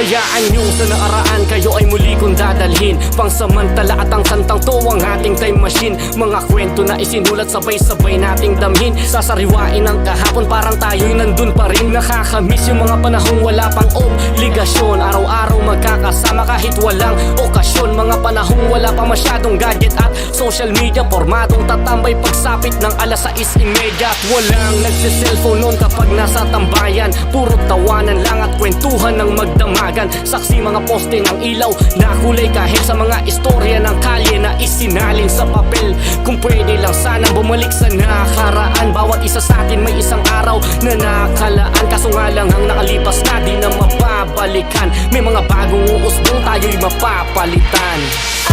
Hayaan nyo sa nakaraan kayo ay muli kong dadalhin. Pangsamantala at ang kantang to ang ating time machine. Mga kwento na isinulat sabay-sabay nating damhin. Sasariwain ang kahapon parang tayo'y nandun pa rin. Nakakamiss yung mga panahong wala pang obligasyon. Araw-araw magkakasama kahit walang okasyon. Mga panahong wala pang masyadong gadget at social media. Pormadong tatambay pagsapit ng alas 6:30. At walang nagsiselfone noon kapag nasa tambayan. Puro tawanan lang at kwentuhan ng magdamagan. Saksi mga poste ng ilaw na kulay kahit sa mga istorya ng kalye na isinalin sa papel. Kung pwede lang sanang bumalik sa nakaraan. Bawat isa sa atin may isang araw na nakalaan. Kaso nga lang ang nakalipas na di na mapabalikan. May mga bagong uusbong tayo'y mapapalitan.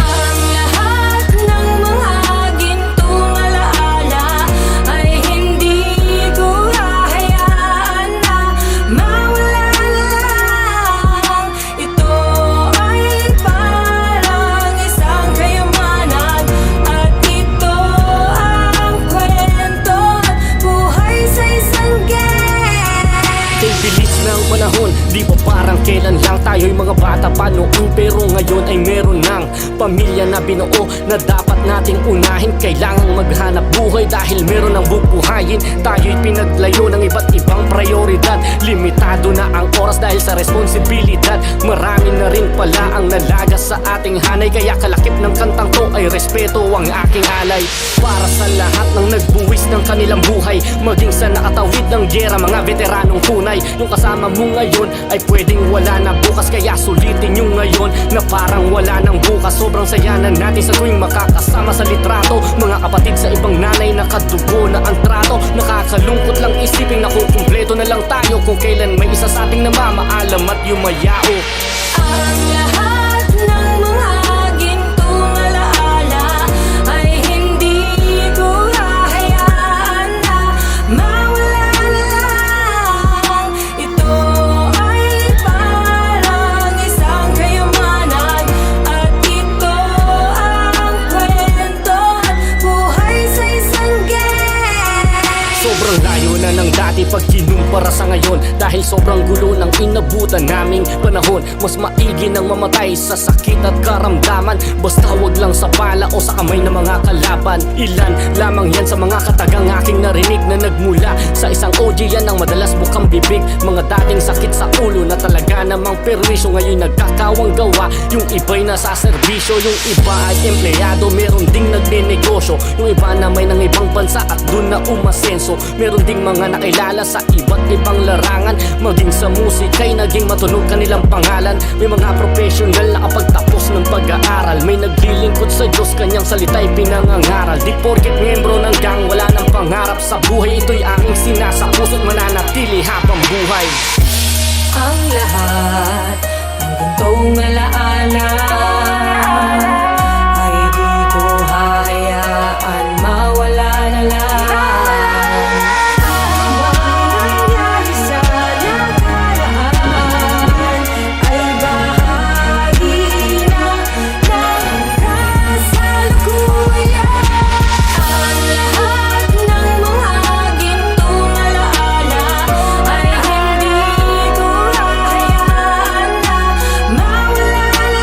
Ang lahat ng mga gintong alaala ay hindi ko hahayaan na mawala lang. Ito ay parang isang kayamanan at ito ang kwento at buhay sa isang game. Kay bilis ng panahon, di ba parang kailan lang tayo'y mga bata pa noon. Pero ngayon ay meron ng pamilya na binuo na dapat nating unahin. Kailangang maghanap buhay dahil meron ng bubuhayin. Tayo'y pinaglayo ng iba't ibang prioridad. Limitado na ang oras dahil sa responsibilidad. Marami na rin pala ang nalagas sa ating hanay. Kaya kalakip ng kantang to ay respeto ang aking alay. Para sa lahat ng nagbuwis ng kanilang buhay, maging sa nakatawid ng gyera, mga veteranong tunay. Yung kasama mo ngayon ay pwedeng wala na bukas. Kaya sulitin nyo ngayon na parang wala ng bukas. Sobrang saya na natin sa tuwing makakasama sa litrato. Mga kapatid sa ibang nanay, nakadugo na ang trato. Nakakalungkot lang isipin na kung kumpleto na lang tayo kung kailan may isa sa ating namamaalam at yumayao. Ang lahat ng mga gintong alaala ay hindi ko hahayaan na mawala lang. Ito ay parang isang kayamanan at ito ang kwento at buhay sa isang game. Sobrang layo na ng dati pag kinumpara sa ngayon. Dahil sobrang gulo ng inabutan naming panahon. Mas maigi nang mamatay sa sakit at karamdaman. Basta wag lang sa bala o sa kamay ng mga kalaban. Ilan lamang yan sa mga katagang aking narinig na nagmula sa isang OG. Yan ang madalas bukang bibig. Mga dating sakit sa ulo na talaga namang perwisyo. Ngayon nagkakawang gawa. Yung iba'y nasa serbisyo. Yung iba ay empleyado. Meron ding nagnenegosyo. Yung iba na may ng ibang bansa at dun na umasenso. Meron ding mga nakilala sa iba't ibang larangan. Maging sa musika'y naging matunog kanilang pangalan. May mga professional na kapag tapos ng pag-aaral, may naglilingkod sa Diyos, kanyang salita'y pinangangaral. Di porket miyembro ng gang, wala ng pangarap sa buhay. Ito'y aking sinasapuso't mananatili habang buhay. Ang lahat ng gintong alaala